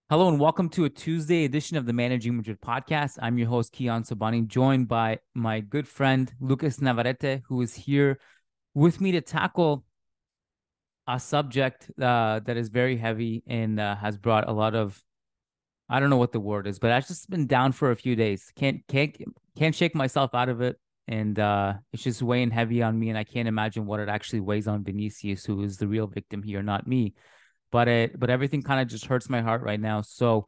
Hello and welcome to a Tuesday edition of the Managing Madrid Podcast. I'm your host, Kiyan Sobhani, joined by my good friend, Lucas Navarrete, who is here with me to tackle a subject that is very heavy and has brought a lot of, I don't know what the word is, but I've just been down for a few days. Can't shake myself out of it. And it's just weighing heavy on me. And I can't imagine what it actually weighs on Vinicius, who is the real victim here, not me. But everything kind of just hurts my heart right now. So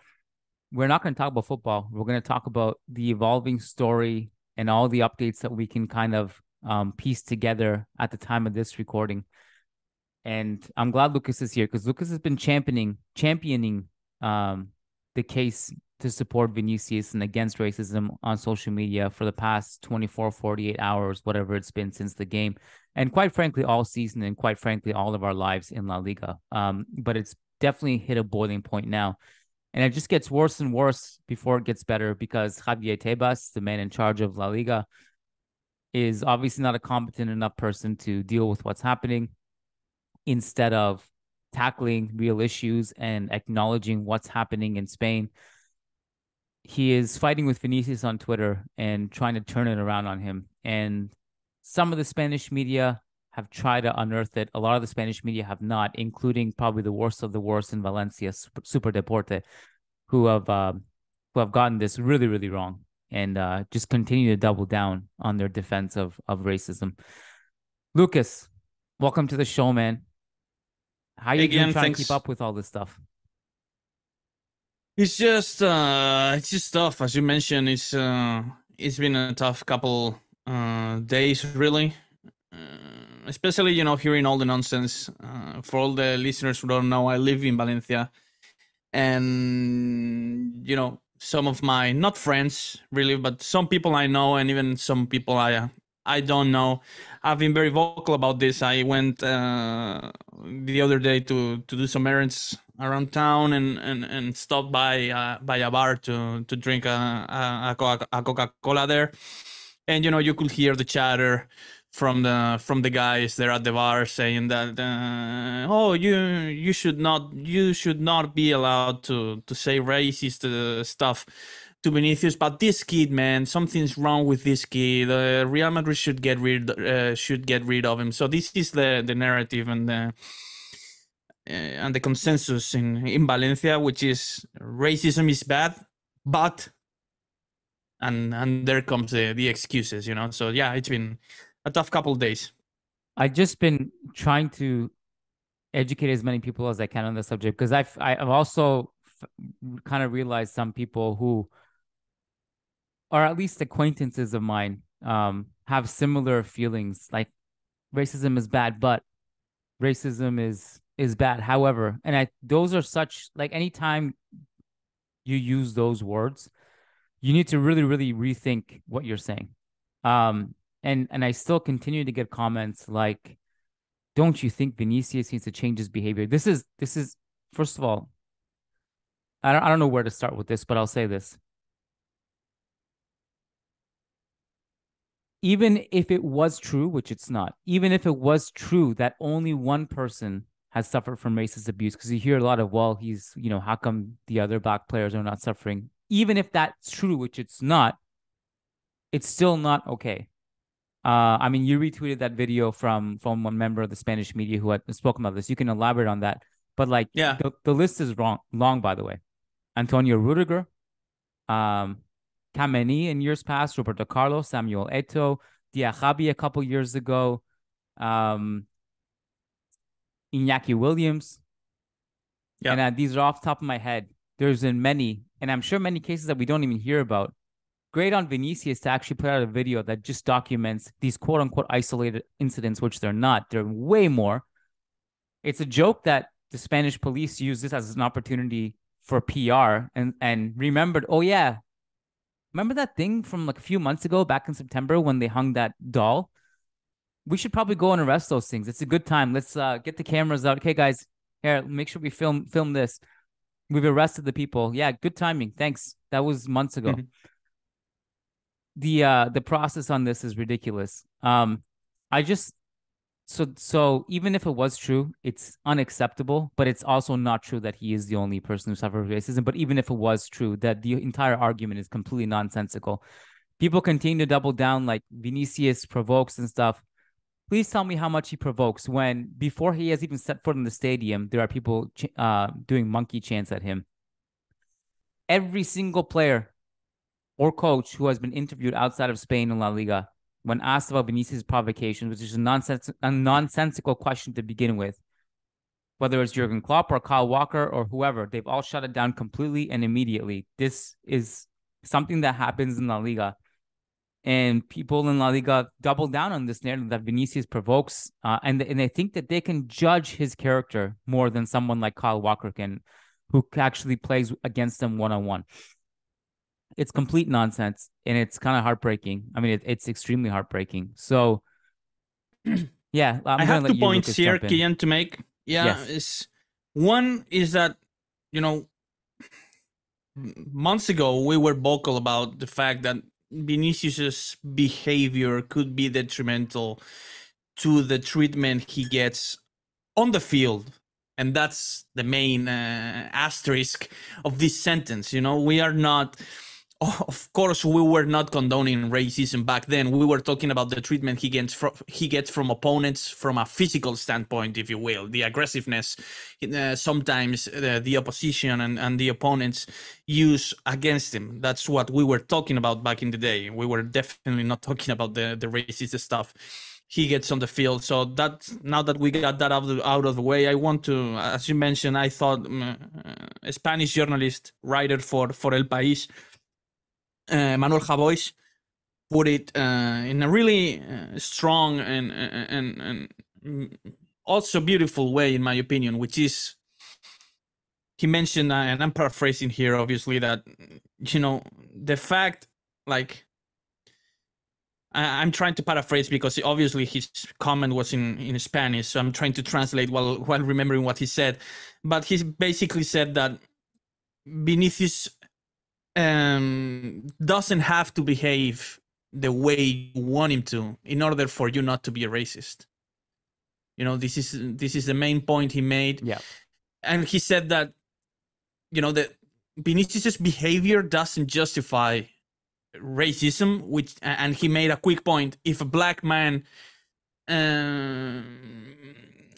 we're not going to talk about football. We're going to talk about the evolving story and all the updates that we can kind of piece together at the time of this recording. And I'm glad Lucas is here because Lucas has been championing the case to support Vinicius and against racism on social media for the past 24, 48 hours, whatever it's been since the game. And quite frankly, all season and quite frankly, all of our lives in La Liga. But it's definitely hit a boiling point now. And it just gets worse and worse before it gets better because Javier Tebas, the man in charge of La Liga, is obviously not a competent enough person to deal with what's happening instead of tackling real issues and acknowledging what's happening in Spain. He is fighting with Vinicius on Twitter and trying to turn it around on him. And some of the Spanish media have tried to unearth it. A lot of the Spanish media have not, including probably the worst of the worst in Valencia, Super Deporte, who have gotten this really, really wrong and just continue to double down on their defense of racism. Lucas, welcome to the show, man. How you doing Again, trying to keep thanks. up with all this stuff? It's just tough, as you mentioned. It's been a tough couple days, really. Especially, hearing all the nonsense. For all the listeners who don't know, I live in Valencia, and some of my not friends really, but some people I know, and even some people I don't know. I've been very vocal about this. I went the other day to do some errands around town and stopped by a bar to drink a Coca Cola there, and you could hear the chatter from the guys there at the bar saying that oh you should not be allowed to say racist stuff to Vinicius, but this kid, man, something's wrong with this kid. Real Madrid should get rid of him. So this is the narrative and the consensus in Valencia, which is racism is bad, but and there comes the excuses, So yeah, it's been a tough couple of days. I've just been trying to educate as many people as I can on the subject because I've also kind of realized some people who or at least acquaintances of mine, have similar feelings. Like racism is bad, but racism is bad. However, and I those are such like anytime you use those words, you need to really, really rethink what you're saying. And I still continue to get comments like, "Don't you think Vinicius needs to change his behavior?" This is first of all, I don't know where to start with this, but I'll say this: even if it was true, which it's not, even if it was true that only one person has suffered from racist abuse, because you hear a lot of, well, how come the other black players are not suffering? Even if that's true, which it's not, it's still not okay. I mean, you retweeted that video from one member of the Spanish media who had spoken about this. You can elaborate on that, but like Yeah. the list is long, by the way. Antonio Rudiger, um, Kameni in years past, Roberto Carlos, Samuel Eto'o, Diakhabi a couple years ago, um, Iñaki Williams. Yeah. And these are off the top of my head. There's been many, and I'm sure many cases that we don't even hear about. Great on Vinicius to actually put out a video that just documents these quote unquote isolated incidents, which they're not. They're way more. It's a joke that the Spanish police use this as an opportunity for PR and remembered, oh yeah, remember that thing from like a few months ago back in September when they hung that doll? We should probably go and arrest those things. It's a good time. Let's get the cameras out. Okay, guys, here, make sure we film this. We've arrested the people. Yeah, good timing. Thanks. That was months ago. Mhm. The process on this is ridiculous. I just So even if it was true, it's unacceptable, but it's also not true that he is the only person who suffered racism. But even if it was true, that the entire argument is completely nonsensical. People continue to double down like Vinicius provokes and stuff. Please tell me how much he provokes when before he has even set foot in the stadium, there are people doing monkey chants at him. Every single player or coach who has been interviewed outside of Spain and La Liga, when asked about Vinicius' provocation, which is a nonsensical question to begin with, whether it's Jurgen Klopp or Kyle Walker or whoever, they've all shut it down completely and immediately. This is something that happens in La Liga. And people in La Liga double down on this narrative that Vinicius provokes, and they think that they can judge his character more than someone like Kyle Walker can, who actually plays against them one-on-one. It's complete nonsense, and it's kind of heartbreaking. I mean, it's extremely heartbreaking. So, yeah, I have 2 points here, Kiyan, to make. Yeah, yes. One is that, months ago we were vocal about the fact that Vinicius's behavior could be detrimental to the treatment he gets on the field. And that's the main asterisk of this sentence. We are not, of course, we were not condoning racism back then. We were talking about the treatment he gets from opponents from a physical standpoint, if you will, the aggressiveness sometimes the opposition and the opponents use against him. That's what we were talking about back in the day. We were definitely not talking about the racist stuff he gets on the field. So that now that we got that out of the way, I want to, as you mentioned, I thought a Spanish journalist, writer for El País, Manuel Javois, put it in a really strong and also beautiful way, in my opinion, which is, he mentioned, and I'm paraphrasing here, obviously, that, the fact, like, I'm trying to paraphrase because obviously his comment was in Spanish, so I'm trying to translate while remembering what he said. But he basically said that Vinicius doesn't have to behave the way you want him to in order for you not to be a racist. This is the main point he made. Yeah. And he said that, that Vinicius's behavior doesn't justify racism, and he made a quick point. If a black man, I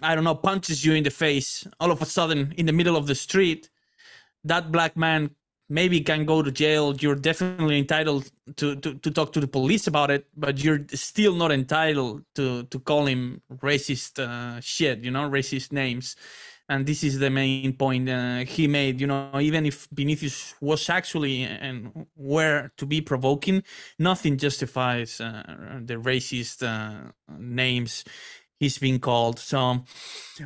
don't know, punches you in the face all of a sudden in the middle of the street, that black man maybe can go to jail. You're definitely entitled to talk to the police about it, but you're still not entitled to call him racist shit, racist names. And this is the main point he made. Even if Vinicius was actually and were to be provoking, nothing justifies the racist names he's been called. So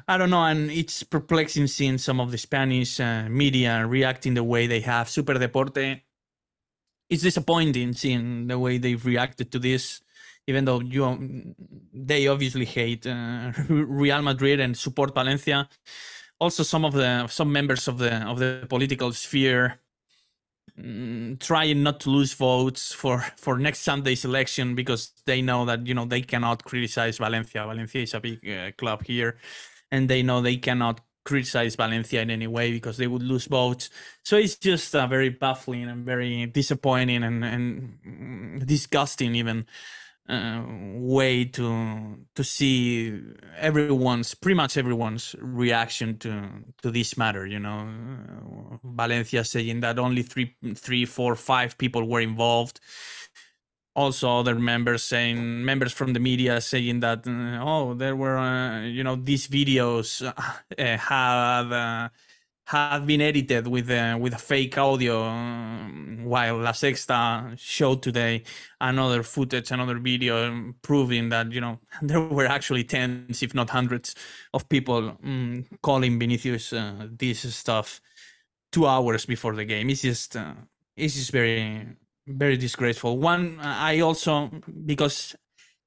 I don't know, and it's perplexing seeing some of the Spanish media reacting the way they have. Super Deporte, it's disappointing seeing the way they've reacted to this, even though they obviously hate Real Madrid and support Valencia. Also, some members of the political sphere trying not to lose votes for next Sunday's election because they know that they cannot criticize Valencia. Valencia is a big club here, and they know they cannot criticize Valencia in any way because they would lose votes. So it's just a very baffling and very disappointing and disgusting even way to see pretty much everyone's reaction to this matter. Valencia saying that only three, four, 5 people were involved. Also, other members from the media saying that there were these videos have been edited with a fake audio, while La Sexta showed today another video proving that there were actually tens, if not hundreds, of people calling Vinicius this stuff 2 hours before the game. It's just very, very disgraceful. One, I also, because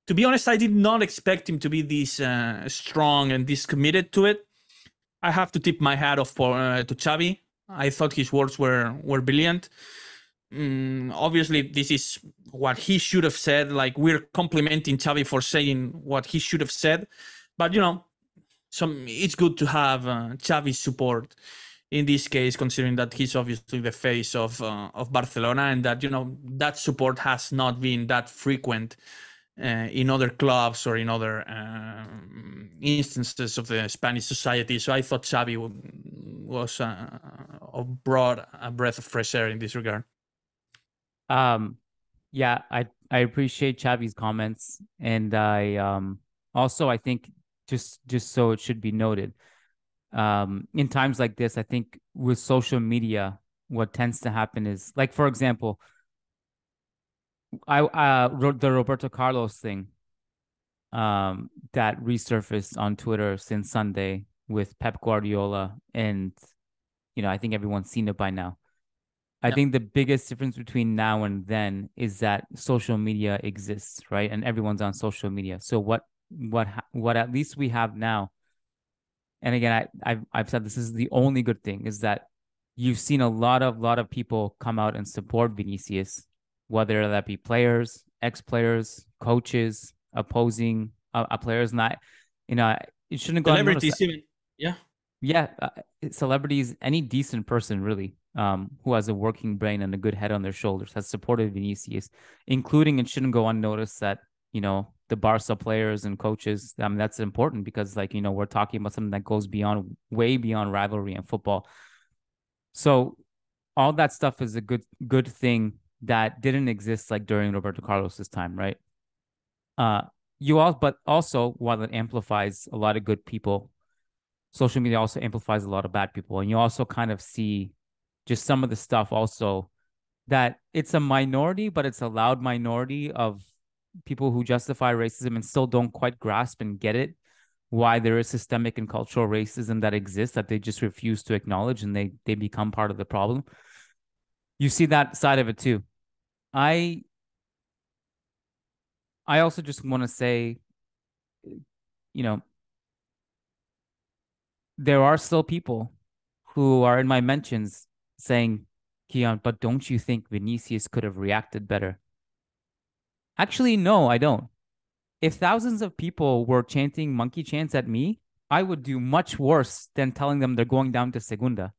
to be honest, I did not expect him to be this strong and this committed to it. I have to tip my hat off to Xavi. I thought his words were brilliant. Obviously, this is what he should have said. Like, we're complimenting Xavi for saying what he should have said. But it's good to have Xavi's support in this case, considering that he's obviously the face of Barcelona, and that that support has not been that frequent in other clubs or in other instances of the Spanish society. So I thought Xavi was brought a breath of fresh air in this regard. Yeah, I appreciate Xavi's comments, and I think just so it should be noted, in times like this, I think with social media, what tends to happen is, like, for example, I wrote the Roberto Carlos thing that resurfaced on Twitter since Sunday with Pep Guardiola, and I think everyone's seen it by now. I think the biggest difference between now and then is that social media exists, right? And everyone's on social media. So what at least we have now, and again, I've said this is the only good thing, is that you've seen a lot of people come out and support Vinicius, whether that be players, ex-players, coaches, opposing players. Not, it shouldn't go celebrities even. Yeah, celebrities, any decent person really, who has a working brain and a good head on their shoulders has supported Vinicius, including, it shouldn't go unnoticed that the Barca players and coaches. I mean, that's important because, like, we're talking about something that goes way beyond rivalry and football. So all that stuff is a good thing that didn't exist like during Roberto Carlos's time, right? But also, while it amplifies a lot of good people, social media also amplifies a lot of bad people, and you also kind of see just some of the stuff also, that it's a minority, but it's a loud minority of people who justify racism and still don't quite grasp and get it, why there is systemic and cultural racism that exists, that they just refuse to acknowledge, and they become part of the problem. You see that side of it too. I also just want to say, there are still people who are in my mentions saying, Kiyan, but don't you think Vinicius could have reacted better? Actually, no, I don't. If thousands of people were chanting monkey chants at me, I would do much worse than telling them they're going down to Segunda.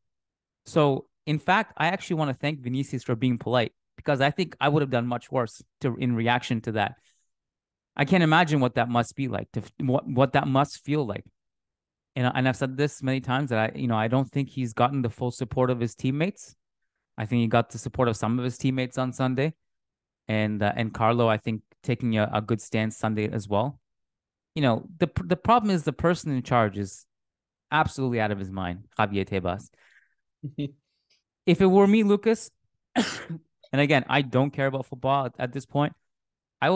So, in fact, I actually want to thank Vinicius for being polite, because I think I would have done much worse in reaction to that. I can't imagine what that must be like, what that must feel like. And I've said this many times that I don't think he's gotten the full support of his teammates. I think he got the support of some of his teammates on Sunday, and Carlo, I think, taking a good stance Sunday as well. The problem is the person in charge is absolutely out of his mind, Javier Tebas. If it were me, Lucas, and again, I don't care about football at this point, I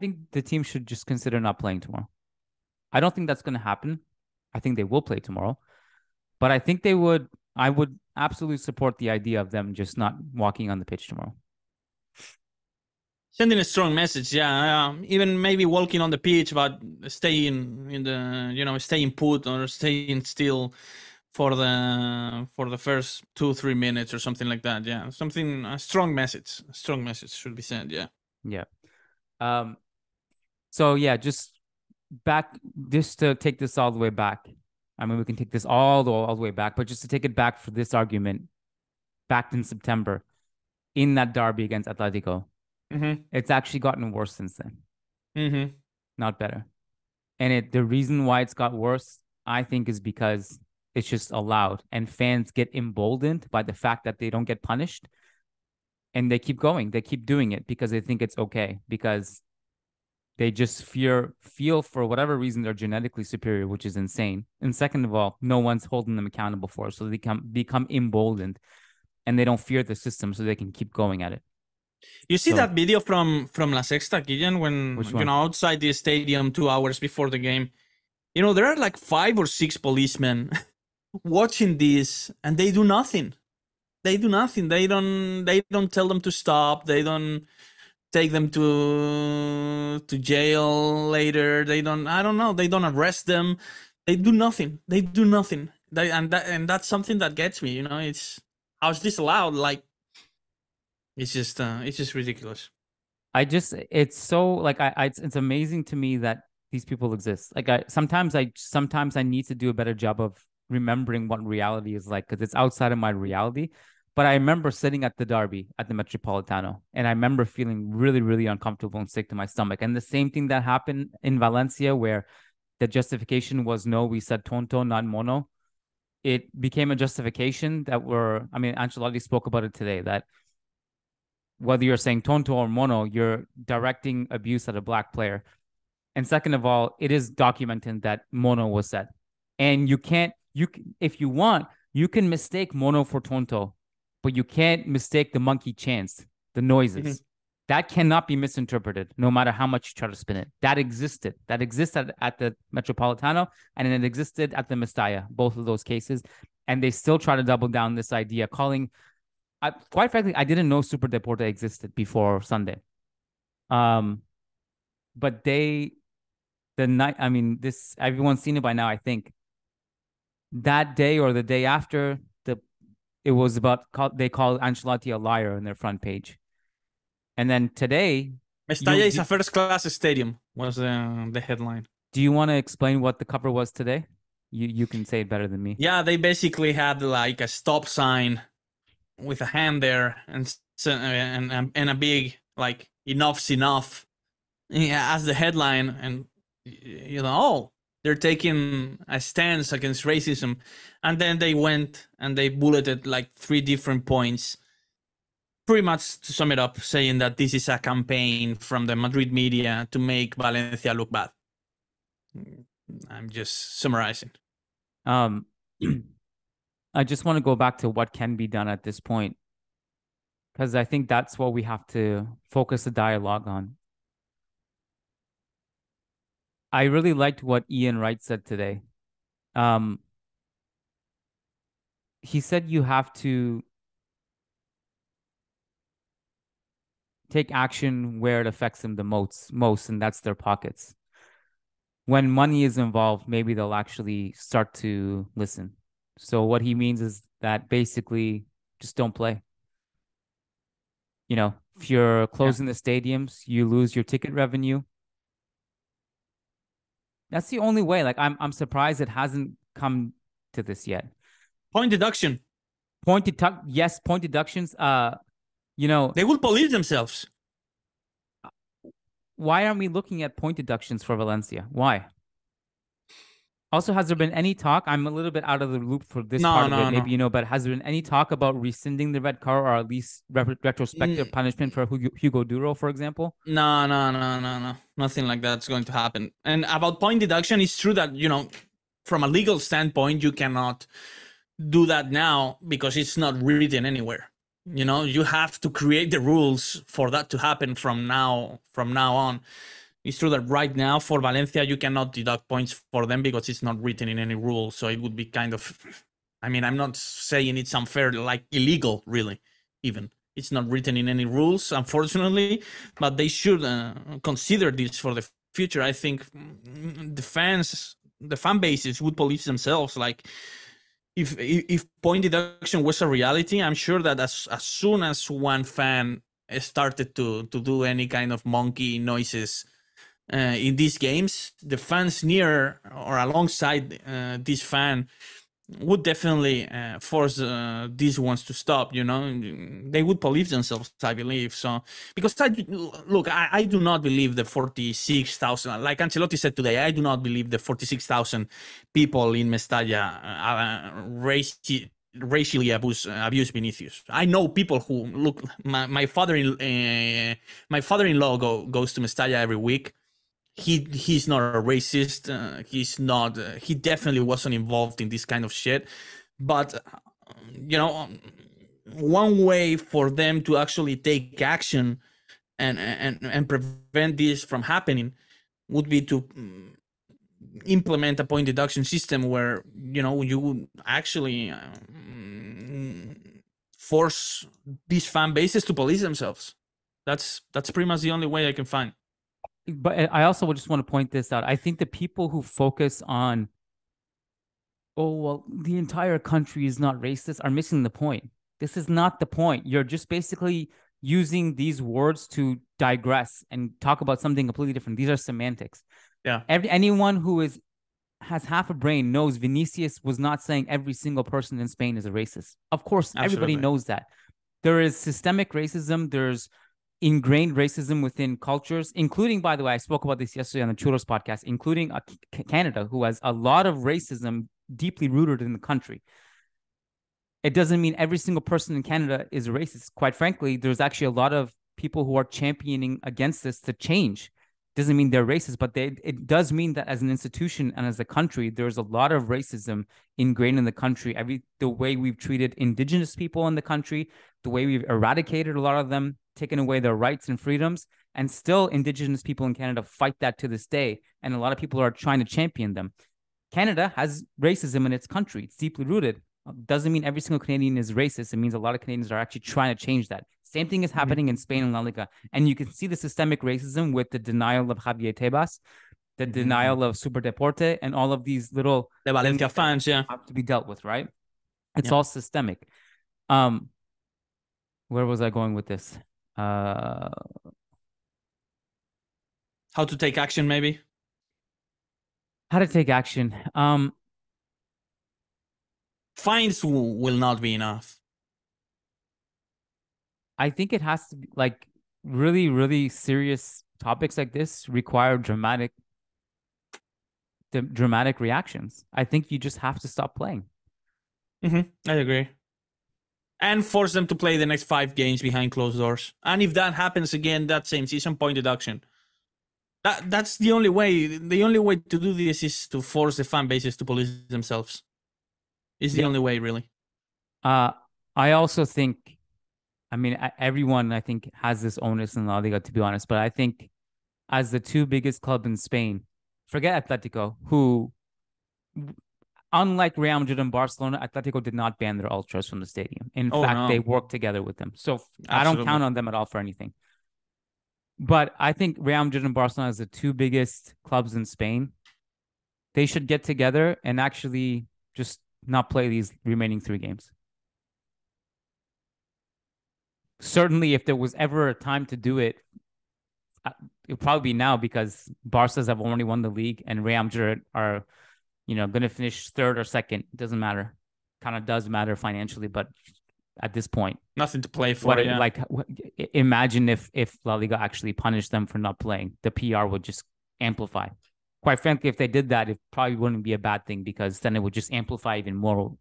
think the team should just consider not playing tomorrow. I don't think that's going to happen. I think they will play tomorrow, but I think I would absolutely support the idea of them just not walking on the pitch tomorrow. Sending a strong message, yeah. Even maybe walking on the pitch, but staying in the, staying put or staying still for the first 2-3 minutes or something like that. Yeah, a strong message should be sent. Yeah. Yeah. So yeah, just to take this all the way back. I mean, we can take this all the way back, but just to take it back for this argument, back in September, in that derby against Atletico, it's actually gotten worse since then. Not better. And the reason why it's got worse, I think, is because it's just allowed, and fans get emboldened by the fact that they don't get punished, and they keep going. They keep doing it because they think it's okay, because they just feel for whatever reason they're genetically superior, which is insane. And second of all, no one's holding them accountable for it, so they become emboldened, and they don't fear the system, so they can keep going at it. You see that video from La Sexta, Kiyan, when outside the stadium 2 hours before the game, there are like 5 or 6 policemen watching this, and they do nothing. They do nothing. They don't tell them to stop. They don't take them to jail later. They don't. I don't know. They don't arrest them. They do nothing. And that's something that gets me. It's, how's this allowed? Like, it's just ridiculous. It's so, like, it's amazing to me that these people exist. Like sometimes I need to do a better job of remembering what reality is like, because it's outside of my reality. But I remember sitting at the derby at the Metropolitano, and I remember feeling really, really uncomfortable and sick to my stomach. And the same thing that happened in Valencia, where the justification was no, we said tonto, not mono. It became a justification that Ancelotti spoke about it today, that whether you're saying tonto or mono, you're directing abuse at a black player. And second of all, it is documented that mono was said. And if you want, you can mistake mono for tonto, but you can't mistake the monkey chants, the noises. Mm-hmm. That cannot be misinterpreted, no matter how much you try to spin it. That existed. That existed at the Metropolitano, and it existed at the Mestalla, both of those cases. And they still try to double down this idea, quite frankly, I didn't know Super Deporte existed before Sunday. But everyone's seen it by now, I think. That day or the day after, they called Ancelotti a liar on their front page. And then today, Mestalla is a first-class stadium, was the headline. Do you want to explain what the cover was today? You can say it better than me. Yeah, they basically had like a stop sign with a hand there and a big like enough's enough, yeah, as the headline. And they're taking a stance against racism. And then they went and they bulleted like 3 different points, pretty much to sum it up, saying that this is a campaign from the Madrid media to make Valencia look bad. I'm just summarizing. I just want to go back to what can be done at this point, because I think that's what we have to focus the dialogue on. I really liked what Ian Wright said today. He said you have to take action where it affects them the most, and that's their pockets. When money is involved, maybe they'll actually start to listen. So what he means is that basically just don't play. If you're closing the stadiums, you lose your ticket revenue. That's the only way. Like I'm surprised it hasn't come to this yet. Point deduction. Point deductions. They will police themselves. Why aren't we looking at point deductions for Valencia? Why? Also, has there been any talk? I'm a little bit out of the loop for this part of it. Maybe but has there been any talk about rescinding the red card, or at least retrospective punishment for Hugo Duro, for example? No. Nothing like that's going to happen. And about point deduction, it's true that, from a legal standpoint, you cannot do that now because it's not written anywhere. You have to create the rules for that to happen from now on. It's true that right now for Valencia, you cannot deduct points for them because it's not written in any rule. So it would be kind of, I'm not saying it's unfair, like illegal, really, even. It's not written in any rules, unfortunately, but they should consider this for the future. I think the fan bases would police themselves. Like, if point deduction was a reality, I'm sure that as soon as one fan started to do any kind of monkey noises in these games, the fans near or alongside this fan would definitely force these ones to stop. They would police themselves, I believe. So, because I do not believe the 46,000, like Ancelotti said today, I do not believe the 46,000 people in Mestalla racially abuse Vinicius. I know people who look. My father-in-law goes to Mestalla every week. He's not a racist. He's not. He definitely wasn't involved in this kind of shit. But one way for them to actually take action and prevent this from happening would be to implement a point deduction system where you would actually force these fan bases to police themselves. That's pretty much the only way I can find. But I also just want to point this out. I think the people who focus on, the entire country is not racist, are missing the point. This is not the point. You're just basically using these words to digress and talk about something completely different. These are semantics. Yeah. Anyone who has half a brain knows Vinicius was not saying every single person in Spain is a racist. Of course, everybody Absolutely. knows that. There is systemic racism. There's ingrained racism within cultures, including, by the way, I spoke about this yesterday on the Churros podcast, including Canada, who has a lot of racism deeply rooted in the country. It doesn't mean every single person in Canada is a racist. Quite frankly, there's actually a lot of people who are championing against this to change. Doesn't mean they're racist, but it does mean that as an institution and as a country, there's a lot of racism ingrained in the country. The way we've treated indigenous people in the country, the way we've eradicated a lot of them, taken away their rights and freedoms, and still indigenous people in Canada fight that to this day. And a lot of people are trying to champion them. Canada has racism in its country. It's deeply rooted. Doesn't mean every single Canadian is racist. It means a lot of Canadians are actually trying to change that. Same thing is happening in Spain and La Liga. And you can see the systemic racism with the denial of Javier Tebas, the denial of Super Deporte, and all of these little The Valencia fans, yeah. have to be dealt with, right? It's all systemic. Where was I going with this? How to take action, maybe? How to take action. Fines will not be enough. I think it has to be like really, really serious topics like this require dramatic reactions. I think you just have to stop playing. I agree. And force them to play the next 5 games behind closed doors. And if that happens again, that same season, point deduction. That's the only way. The only way to do this is to force the fan bases to police themselves. It's the only way, really. I also think, I mean, everyone, I think, has this onus in La Liga, to be honest. But I think as the 2 biggest clubs in Spain, forget Atletico, who, unlike Real Madrid and Barcelona, Atletico did not ban their ultras from the stadium. In fact, they worked together with them. So I don't count on them at all for anything. But I think Real Madrid and Barcelona, as the 2 biggest clubs in Spain, they should get together and actually just not play these remaining 3 games. Certainly, if there was ever a time to do it, it would probably be now, because Barca's have already won the league and Real Madrid are, going to finish 3rd or 2nd. It doesn't matter. Kind of does matter financially, but at this point, nothing to play for. Like, imagine if La Liga actually punished them for not playing. The PR would just amplify. Quite frankly, if they did that, it probably wouldn't be a bad thing, because then it would just amplify even more,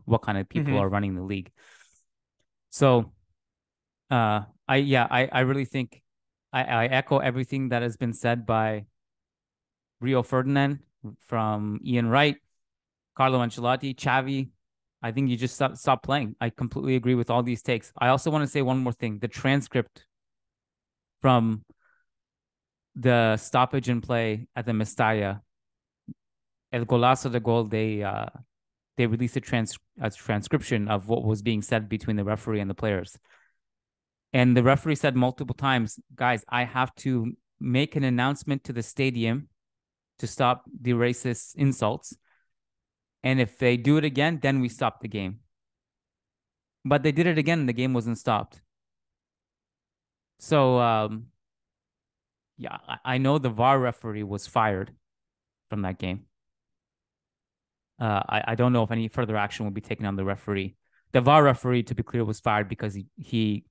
what kind of people are running the league. So, I really think I echo everything that has been said by Rio Ferdinand, from Ian Wright, Carlo Ancelotti, Xavi. I think you just stop playing. I completely agree with all these takes. I also want to say one more thing. The transcript from the stoppage in play at the Mestalla, El Golazo de Gol, they released a transcription of what was being said between the referee and the players. And the referee said multiple times, guys, I have to make an announcement to the stadium to stop the racist insults. And if they do it again, then we stop the game. But they did it again and the game wasn't stopped. So, I know the VAR referee was fired from that game. I don't know if any further action will be taken on the referee. The VAR referee, to be clear, was fired because he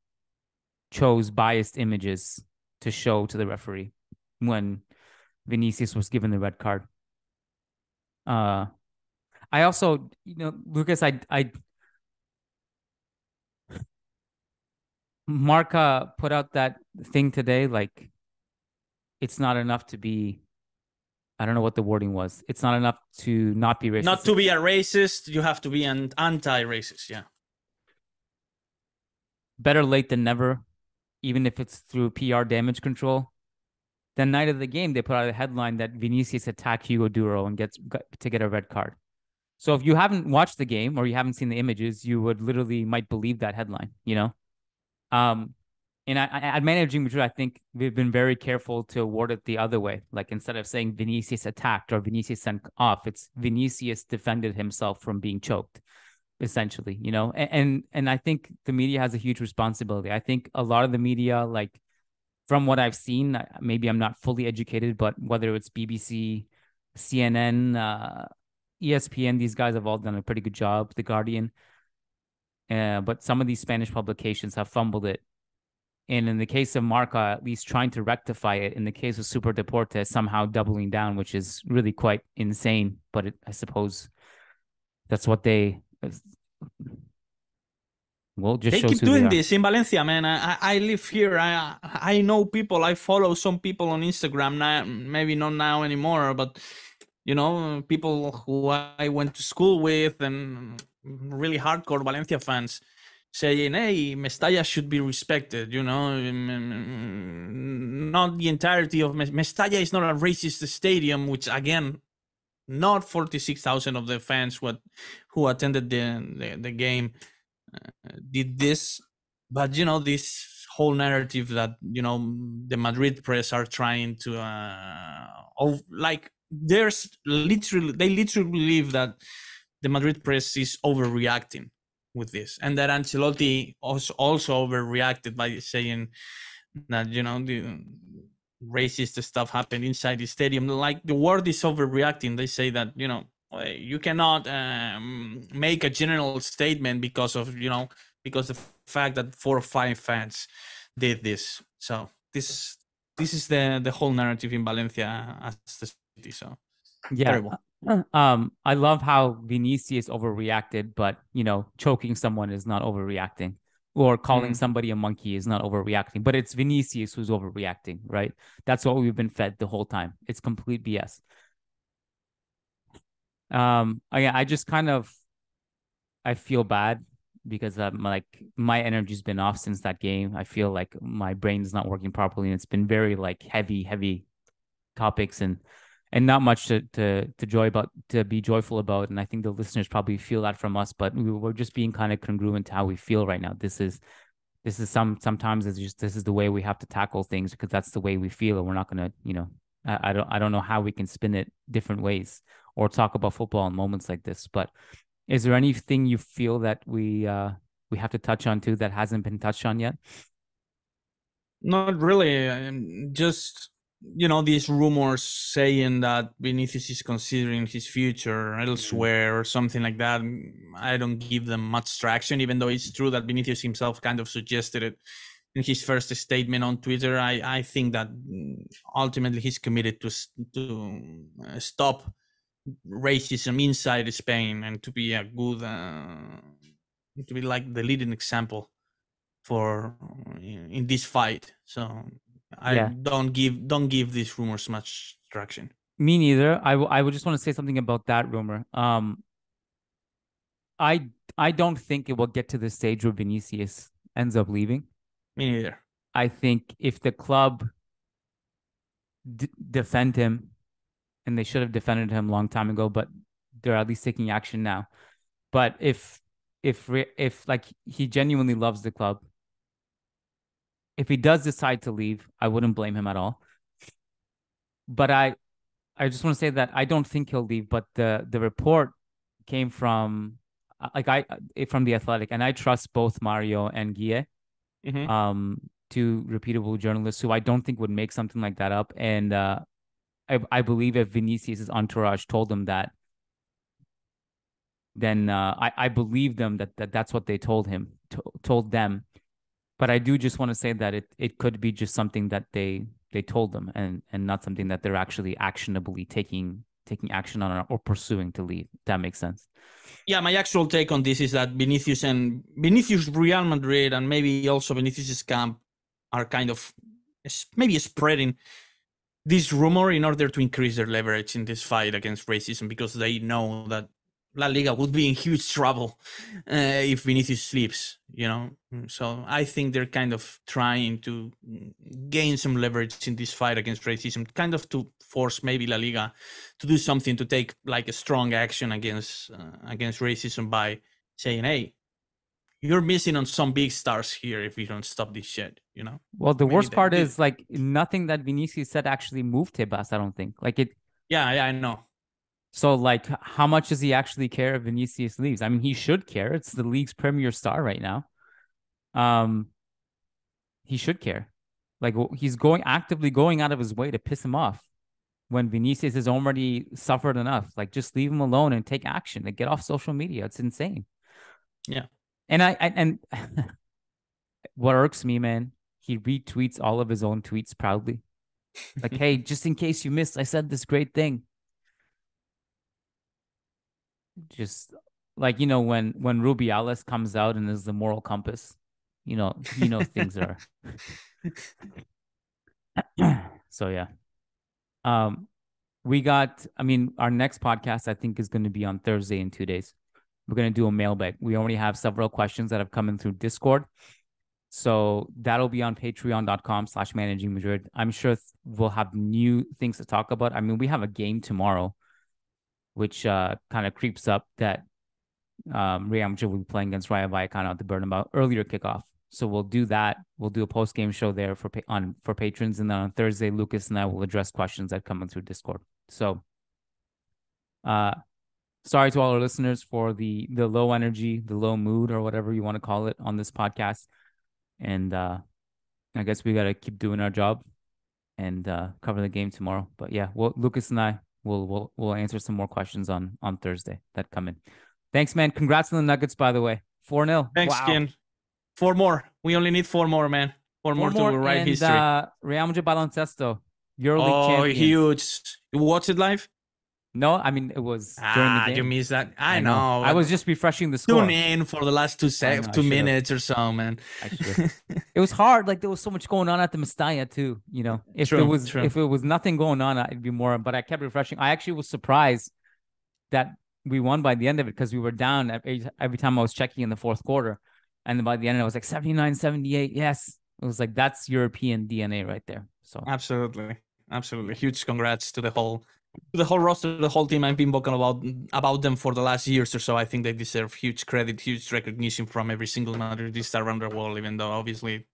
chose biased images to show to the referee when Vinicius was given the red card. I also, Lucas, Marca put out that thing today, like, it's not enough to be, I don't know what the wording was. It's not enough to not be racist. Not to be a racist, you have to be an anti-racist, yeah. Better late than never, even if it's through PR damage control. The night of the game, they put out a headline that Vinicius attacked Hugo Duro and gets to get a red card. So if you haven't watched the game or you haven't seen the images, you would literally might believe that headline, And at Managing Madrid, I think we've been very careful to word it the other way. Like, instead of saying Vinicius attacked or Vinicius sent off, it's Vinicius defended himself from being choked, essentially, And I think the media has a huge responsibility. I think a lot of the media, like, from what I've seen, maybe I'm not fully educated, but whether it's BBC, CNN, ESPN, these guys have all done a pretty good job. The Guardian, but some of these Spanish publications have fumbled it. And in the case of Marca, at least trying to rectify it. In the case of Super Deporte, somehow doubling down, which is really quite insane. But I suppose that's what they well just They shows keep who they doing are. this in Valencia, man. I live here. I know people. I follow some people on Instagram. Now, maybe not now anymore, but people who I went to school with and really hardcore Valencia fans saying, "Hey, Mestalla should be respected." Not the entirety of Mestalla is not a racist stadium, which again, not 46,000 of the fans who attended the game did this, but this whole narrative that the Madrid press are trying to they literally believe that the Madrid press is overreacting with this, and that Ancelotti also overreacted by saying that the racist stuff happened inside the stadium. Like, the world is overreacting. They say that you cannot make a general statement because the fact that 4 or 5 fans did this. So this is the whole narrative in Valencia as the city. So Yeah. terrible. I love how Vinicius overreacted, but choking someone is not overreacting, or calling somebody a monkey is not overreacting. But it's Vinicius who's overreacting, right? That's what we've been fed the whole time. It's complete BS. I just kind of I feel bad because like my energy's been off since that game. I feel like my brain's not working properly, and it's been very like heavy topics and not much to be joyful about. And I think the listeners probably feel that from us, but we're just being kind of congruent to how we feel right now. This is sometimes it's just this is the way we have to tackle things because that's the way we feel, and we're not gonna I don't know how we can spin it different ways or talk about football in moments like this. But is there anything you feel that we have to touch on too that hasn't been touched on yet? Not really. Just these rumors saying that Vinicius is considering his future elsewhere or something like that. I don't give them much traction, even though it's true that Vinicius himself kind of suggested it in his first statement on Twitter. I think that ultimately he's committed to stop racism inside Spain and to be a good to be like the leading example for in this fight. So I don't give these rumors much traction. Me neither. I would just want to say something about that rumor. I don't think it will get to the stage where Vinicius ends up leaving. Me neither. I think if the club defend him, and they should have defended him a long time ago, but they're at least taking action now. But if like he genuinely loves the club, if he does decide to leave, I wouldn't blame him at all. But I just want to say that I don't think he'll leave. But the report came from from the Athletic, and I trust both Mario and Guille, two reputable journalists who I don't think would make something like that up. And I believe if Vinicius' entourage told him that, then I believe them that's what they told them. But I do just want to say that it could be just something that they told them and not something that they're actually actionably taking action on or pursuing to leave. If that makes sense. Yeah, my actual take on this is that Vinicius Real Madrid and maybe also Vinicius' camp are kind of maybe spreading this rumor in order to increase their leverage in this fight against racism, because they know that La Liga would be in huge trouble if Vinicius sleeps, So I think they're kind of trying to gain some leverage in this fight against racism, kind of to force maybe La Liga to do something to take like a strong action against racism by saying, hey, you're missing on some big stars here if you don't stop this shit, Well, the worst part is like nothing that Vinicius said actually moved Tebas, I don't think. Like it. Yeah, I know. So, like, how much does he actually care if Vinicius leaves? I mean, he should care. It's the league's premier star right now. He should care. Like he's actively going out of his way to piss him off when Vinicius has already suffered enough. Like, just leave him alone and take action. Like, get off social media. It's insane. Yeah. And what irks me, man, he retweets all of his own tweets proudly. Like, hey, just in case you missed, I said this great thing. Just like, when Rubiales comes out and is the moral compass, things are. So yeah. We got, our next podcast, I think, is going to be on Thursday in 2 days. We're going to do a mailbag. We already have several questions that have come in through Discord. So that'll be on patreon.com/managing Madrid. I'm sure we'll have new things to talk about. We have a game tomorrow, which kind of creeps up that Real Madrid will be playing against Rayo Vallecano at the Bernabeu, earlier kickoff. So we'll do that. We'll do a post-game show there for patrons. And then on Thursday, Lucas and I will address questions that come in through Discord. So sorry to all our listeners for the low energy, the low mood, or whatever you want to call it on this podcast. And I guess we got to keep doing our job and cover the game tomorrow. But yeah, Lucas and I will answer some more questions on Thursday that come in. Thanks, man. Congrats on the Nuggets, by the way. 4-0. Thanks, wow. Kiyan. 4 more. We only need 4 more, man. 4 more to write and, history. Real Madrid Baloncesto, EuroLeague champions. Huge. You watch it live? No, it was during the game. You missed that. I know. I was just refreshing the score. Tune in for the last 2 minutes or so, man. It was hard. Like, there was so much going on at the Mestalla too. If it was nothing going on, I'd be more. But I kept refreshing. I actually was surprised that we won by the end of it, because we were down every time I was checking in the fourth quarter. And then by the end, I was like 79-78. Yes. It was like, that's European DNA right there. So absolutely. Huge congrats to the whole roster, the whole team. I've been vocal about them for the last years or so. I think they deserve huge credit, huge recognition from every single Madridista around the world, even though obviously,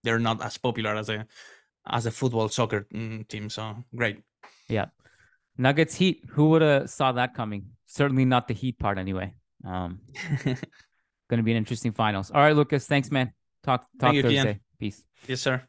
they're not as popular as a football soccer team. So great. Yeah. Nuggets Heat. Who would have saw that coming? Certainly not the Heat part anyway. Going to be an interesting finals. All right, Lucas. Thanks, man. Talk Thursday. Kiyan. Peace. Yes, sir.